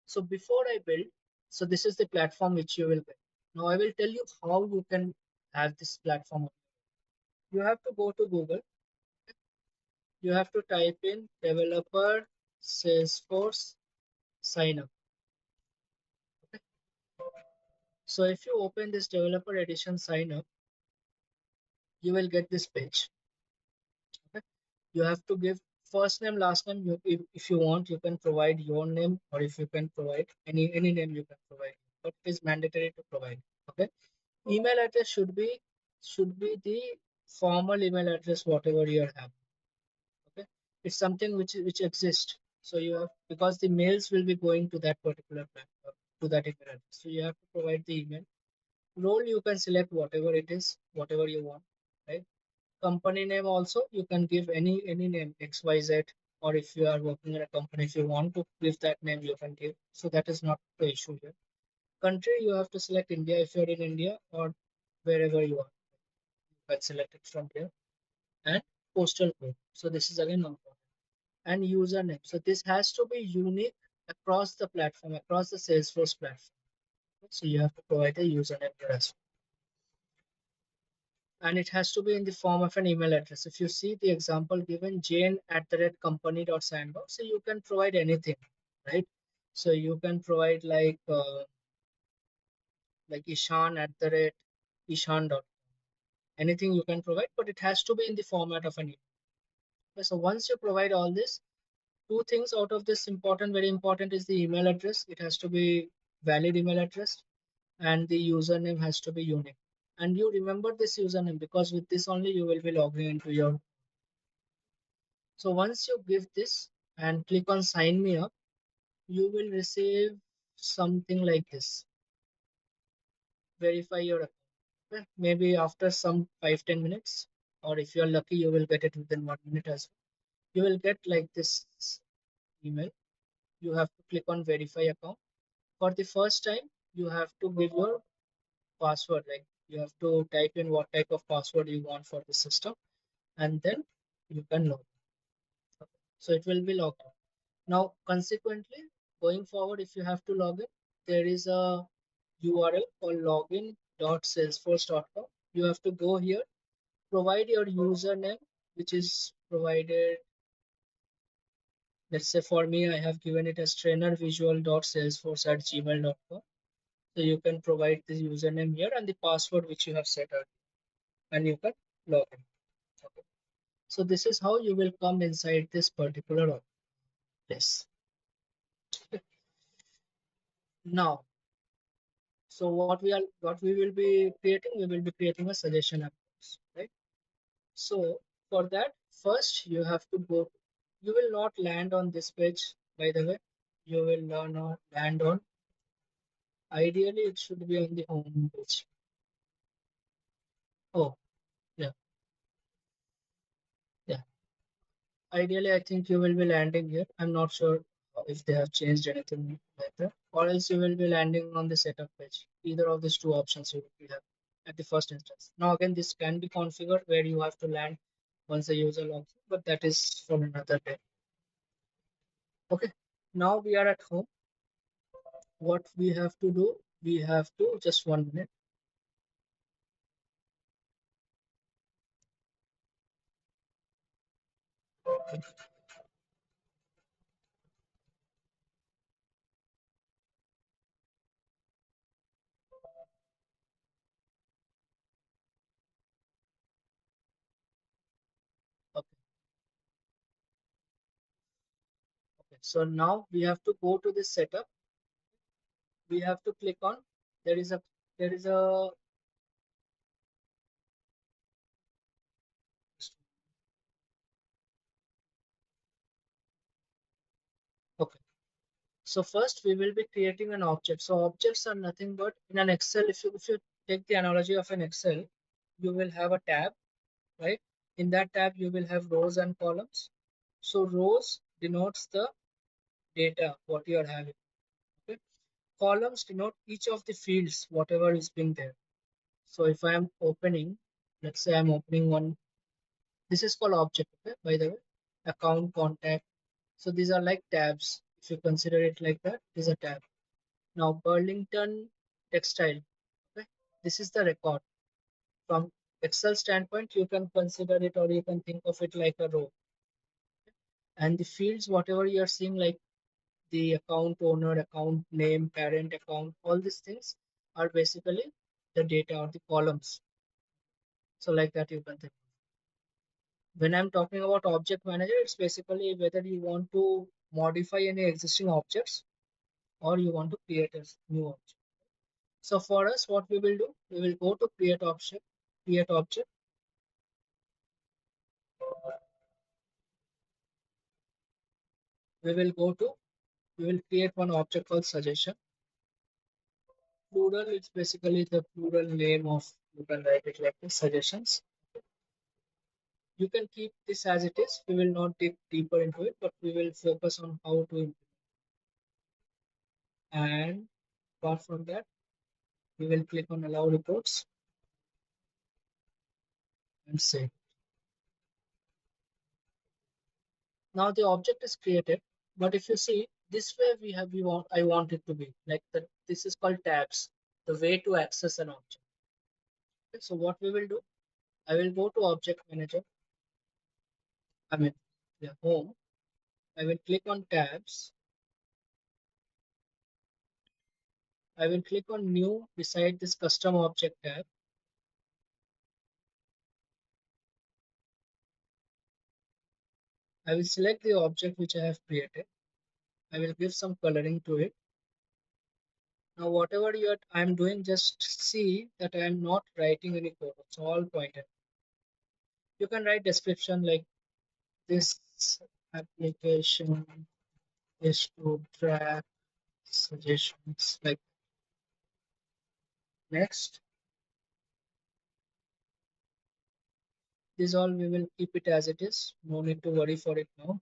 So before I build, so this is the platform which you will get. Now I will tell you how you can have this platform. You have to go to Google. You have to type in developer Salesforce sign up. Okay. So if you open this developer edition sign up, you will get this page. Okay. You have to give first name, last name. If you want, you can provide your name, or if you can provide any name, you can provide. But it is mandatory to provide. Okay. Email address should be the formal email address whatever you have. Okay. It's something which exists. So you have, because the mails will be going to that particular platform, to that email address. So you have to provide the email. Role you can select whatever it is, whatever you want, right? Company name also you can give any name, XYZ, or if you are working in a company, if you want to give that name, you can give. So that is not the issue here. Country you have to select India if you're in India, or wherever you are. You can select it from here. And postal code. So this is again not important. And username. So this has to be unique across the platform, across the Salesforce platform. So you have to provide a username here as well. And it has to be in the form of an email address. If you see the example given, jane@company.sandbox, so you can provide anything, right? So you can provide like ishan@ishan.com. Anything you can provide, but it has to be in the format of an email. Okay, so once you provide all this, two things out of this important, very important, is the email address. It has to be valid email address, and the username has to be unique. And you remember this username because with this only you will be logging into your. So once you give this and click on sign me up, you will receive something like this. Verify your account. Okay, maybe after some 5-10 minutes, or if you are lucky, you will get it within 1 minute as well. You will get like this email. You have to click on verify account. For the first time, you have to give your password. Like you have to type in what type of password you want for the system, and then you can log in. Okay. So it will be logged in. Now, consequently, going forward, if you have to log in, there is a URL called login.salesforce.com. You have to go here, provide your username, which is provided. Let's say for me, I have given it as trainervisual.salesforce@gmail.com. So you can provide the username here and the password which you have set earlier, and you can log in. Okay. So this is how you will come inside this particular place. Now, so what we will be creating, we will be creating a suggestion app box, right? So for that, first you have to go. You will not land on this page, by the way. You will not land on. Ideally, it should be on the home page. Oh, yeah, yeah. Ideally, I think you will be landing here. I'm not sure if they have changed anything like that, or else you will be landing on the setup page. Either of these two options you will have at the first instance. Now, again, this can be configured where you have to land once the user logs in, but that is for another day. Okay, now we are at home. What we have to do, we have to just 1 minute. Okay, okay. So now we have to go to this setup. We have to click on. There is a there is a okay. So first we will be creating an object. So objects are nothing but in an Excel. If you take the analogy of an Excel, you will have a tab, right? In that tab you will have rows and columns. So rows denotes the data what you are having. Okay. Columns denote each of the fields whatever is being there. So if I am opening, let's say I'm opening one, this is called object, okay, by the way, account, contact. So these are like tabs. If you consider it like that, this is a tab. Now Burlington Textile, okay, this is the record. From Excel standpoint, you can consider it or you can think of it like a row. And the fields, whatever you are seeing, like the account owner, account name, parent account, all these things are basically the data or the columns. So like that you can think. When I'm talking about object manager, it's basically whether you want to modify any existing objects or you want to create a new object. So for us, what we will do, we will go to create object. We will go to, we will create one object called suggestion. Plural, it's basically the plural name of, you can write it like this, suggestions. You can keep this as it is. We will not dig deeper into it, but we will focus on how to implement. And apart from that, we will click on allow reports and save. Now the object is created, but if you see this way, I want it to be like that. This is called tabs, the way to access an object. Okay, so what we will do, I will go to object manager. I mean, yeah, home. I will click on tabs. I will click on new beside this custom object tab. I will select the object which I have created. I will give some coloring to it. Now, whatever I'm doing, just see that I am not writing any code. It's all pointed. You can write description like this application is to track suggestions. Like next, this all we will keep it as it is. No need to worry for it now.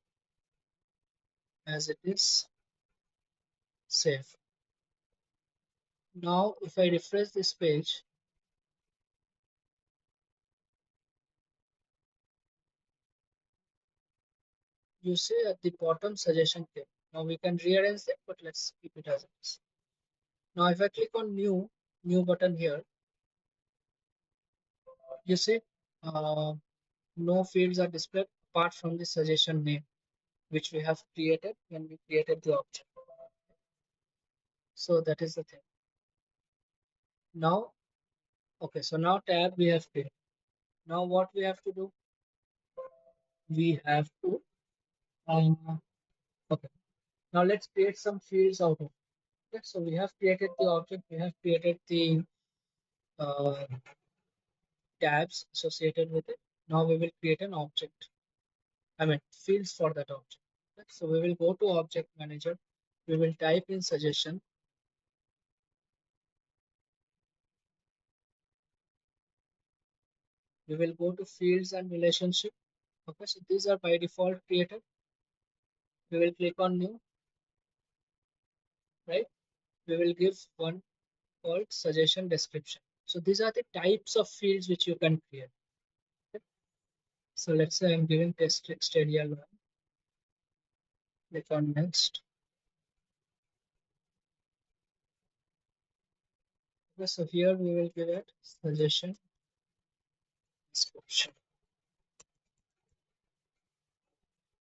As it is, save. Now, if I refresh this page, you see at the bottom suggestion came. Now we can rearrange that, but let's keep it as it is. Now if I click on new button here, you see uh, no fields are displayed apart from the suggestion name, which we have created when we created the object. So that is the thing. Now, okay, so now tab we have created. Now what we have to do, we have to, okay, now let's create some fields out of it. Okay, so we have created the object, we have created the uh, tabs associated with it. Now we will create an object. I mean fields for that object. Okay, so we will go to object manager. We will type in suggestion. We will go to fields and relationship. Okay, so these are by default created. We will click on new, right? We will give one called suggestion description. So these are the types of fields which you can create. Okay? So let's say I'm giving test stadial one. Click on next. Okay, so here we will give it suggestion description.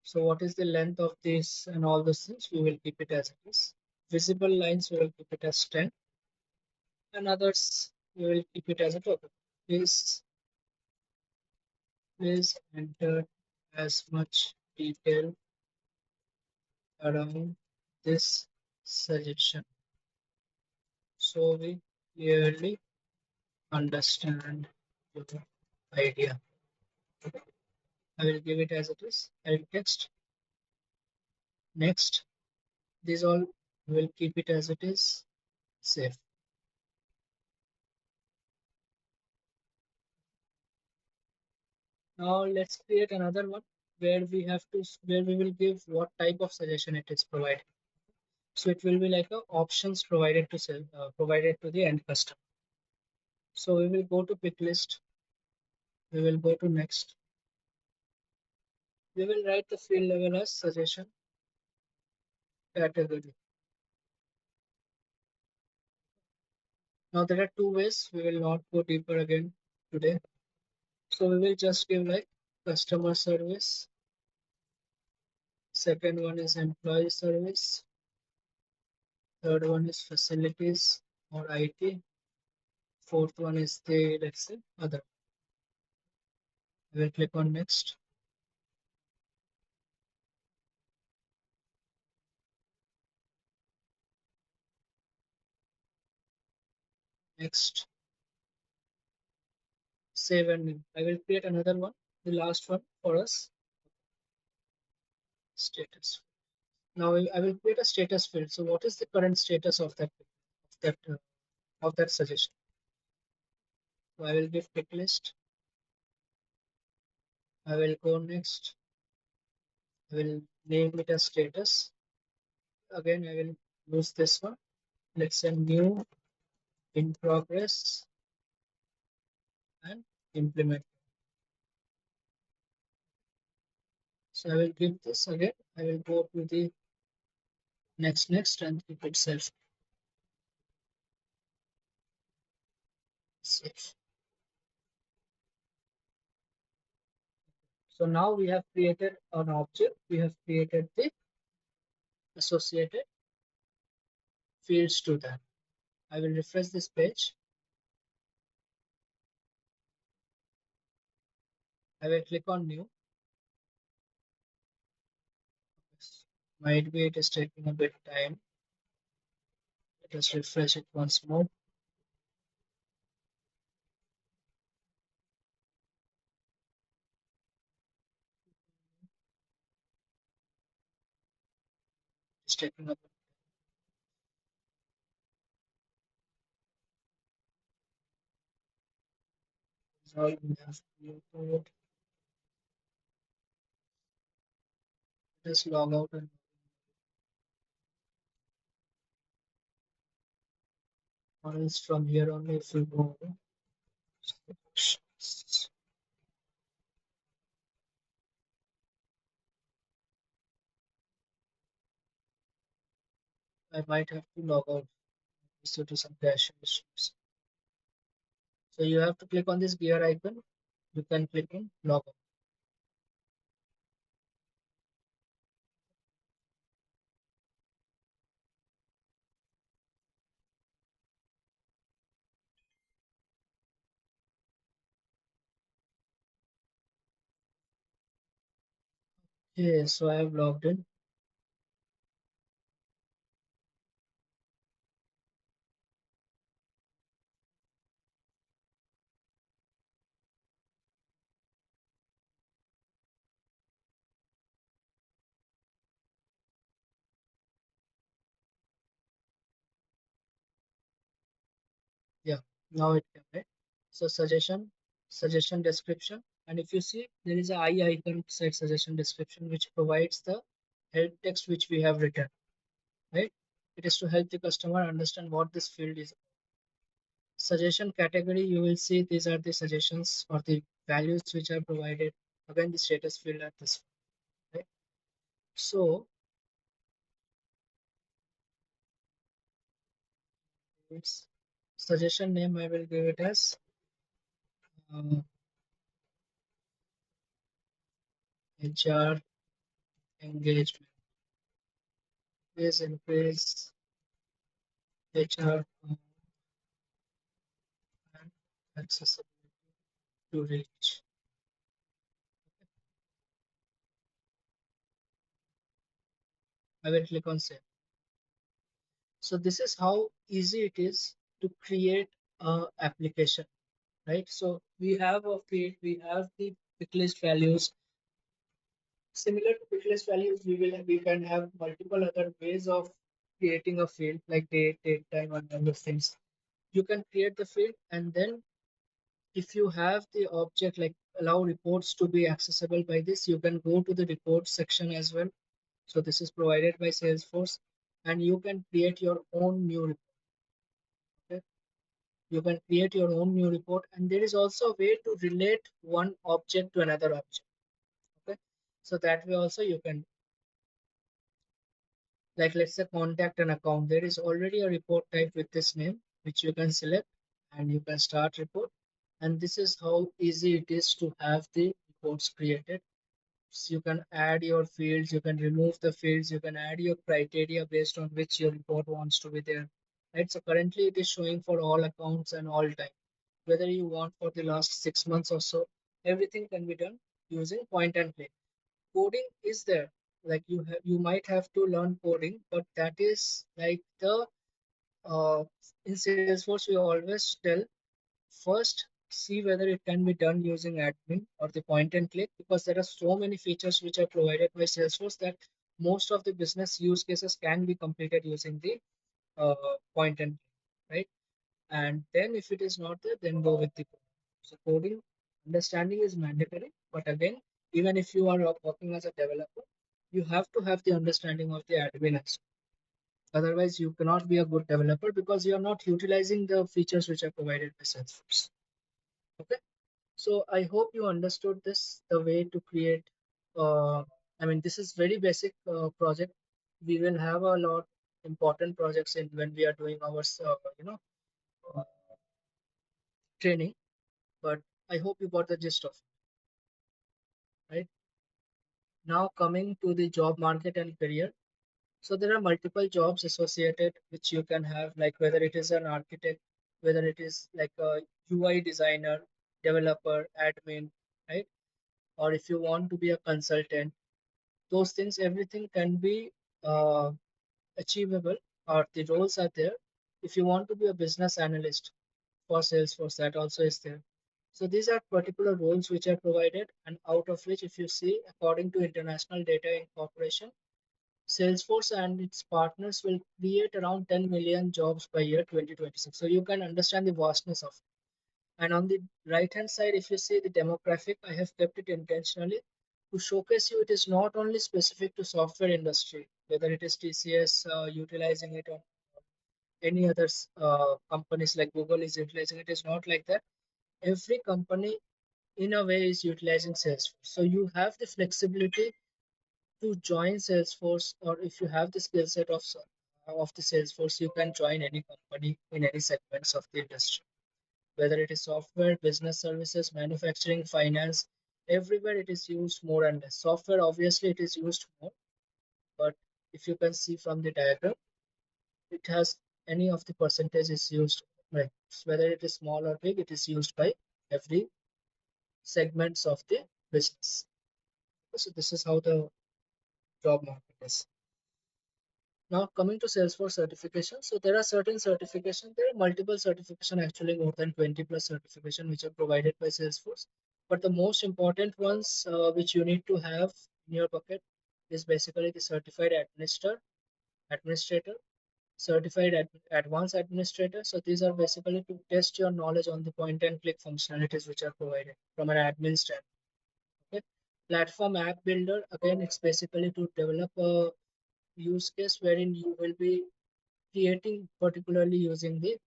So what is the length of this and all those things? We will keep it as it is. Visible lines, we will keep it as 10. And others, we will keep it as a total. Please, please enter as much detail around this suggestion so we clearly understand your idea. I will give it as it is. I will text next. These all will keep it as it is. Save. Now let's create another one where we will give what type of suggestion it is provided. So it will be like a options provided to provided to the end customer. So we will go to pick list. We will go to next. We will write the field level as suggestion category. Now there are two ways. We will not go deeper again today. So we will just give like customer service. Second one is employee service. Third one is facilities or IT. Fourth one is the, let's say, other. We will click on next. Next. Save and name. I will create another one, the last one for us. Status. Now I will create a status field. So what is the current status of that of that suggestion? So I will give pick list. I will go next. I will name it as status. Again, I will use this one. Let's say new, in progress, and implement. So I will give this again. I will go to the next and keep it self. Save. So now we have created an object. We have created the associated fields to that. I will refresh this page. I will click on new. Might be it is taking a bit time. Let us refresh it once more. It's taking a bit. Now we have created. Just log out and or else from here only if you go I might have to log out due to some cache issues. So you have to click on this gear icon. You can click in log out. Okay, so I have logged in. Yeah, now it came, right? So suggestion description, and if you see there is a I icon beside suggestion description which provides the help text which we have written, right? It is to help the customer understand what this field is. Suggestion category, you will see these are the suggestions or the values which are provided. Again, the status field at this, right? So it's suggestion name, I will give it as HR engagement. Please increase HR and accessibility to reach. I will click on save. So this is how easy it is to create a application, right? So we have a field, we have the pick list values. Similar to pick list values, we can have multiple other ways of creating a field like date, time, and all those things. You can create the field, and then if you have the object like allow reports to be accessible by this, you can go to the reports section as well. So this is provided by Salesforce, and you can create your own new report. Okay? You can create your own new report, and there is also a way to relate one object to another object. Okay, so that way also you can, like let's say contact an account. There is already a report type with this name, which you can select and you can start report. And this is how easy it is to have the reports created. So you can add your fields, you can remove the fields, you can add your criteria based on which your report wants to be there. Right. So currently it is showing for all accounts and all time. Whether you want for the last 6 months or so, everything can be done using point and click. Coding is there. Like you might have to learn coding, but that is like the in Salesforce we always tell first see whether it can be done using admin or the point and click, because there are so many features which are provided by Salesforce that most of the business use cases can be completed using the point and click, right? And then if it is not there, then go with the coding. So coding understanding is mandatory, but again, even if you are working as a developer, you have to have the understanding of the admin as well. Otherwise you cannot be a good developer because you are not utilizing the features which are provided by Salesforce. Okay, so I hope you understood this, the way to create. Uh, I mean, this is very basic project. We will have a lot important projects in when we are doing our, uh, training. But I hope you got the gist of it, right? Now coming to the job market and career. So there are multiple jobs associated which you can have, like whether it is an architect, whether it is like a UI designer, developer, admin, right? Or if you want to be a consultant, those things, everything can be uh, achievable, or the roles are there. If you want to be a business analyst for Salesforce, that also is there. So these are particular roles which are provided, and out of which, if you see, according to International Data Incorporation, Salesforce and its partners will create around 10 million jobs by year 2026. So you can understand the vastness of it. And on the right hand side, if you see the demographic, I have kept it intentionally to showcase you it is not only specific to software industry, whether it is TCS utilizing it or any other companies like Google is utilizing it. Is not like that. Every company in a way is utilizing Salesforce. So you have the flexibility to join Salesforce, or if you have the skill set of the Salesforce, you can join any company in any segments of the industry, whether it is software, business services, manufacturing, finance, everywhere it is used more and less. Software, obviously, it is used more, but if you can see from the diagram, it has any of the percentage is used, right? Whether it is small or big, it is used by every segments of the business. So this is how the job market is. Now coming to Salesforce certification. So there are certain certification, there are multiple certification, actually more than 20 plus certification which are provided by Salesforce. But the most important ones which you need to have in your bucket is basically the certified administrator, certified advanced administrator. So these are basically to test your knowledge on the point and click functionalities which are provided from an admin standpoint. Okay. Platform app builder, again, it's basically to develop a use case wherein you will be creating particularly using the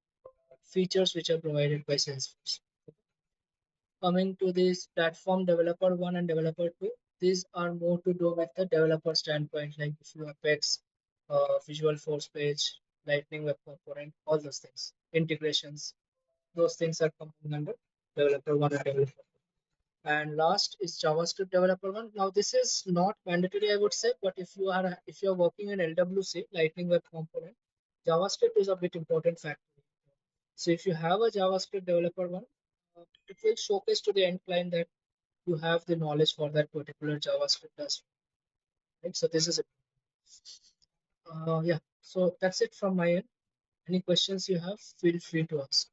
features which are provided by Salesforce. Coming to this platform developer 1 and developer 2, these are more to do with the developer standpoint, like Apex, Visual Force page, Lightning Web Component, all those things, integrations, those things are coming under developer 1 and developer 2. And last is JavaScript developer 1. Now this is not mandatory, I would say, but if you are working in LWC, Lightning Web Component, JavaScript is a bit important factor. So if you have a JavaScript developer one, it will showcase to the end client that you have the knowledge for that particular JavaScript as well. Right? So this is it. Yeah. So that's it from my end. Any questions you have, feel free to ask.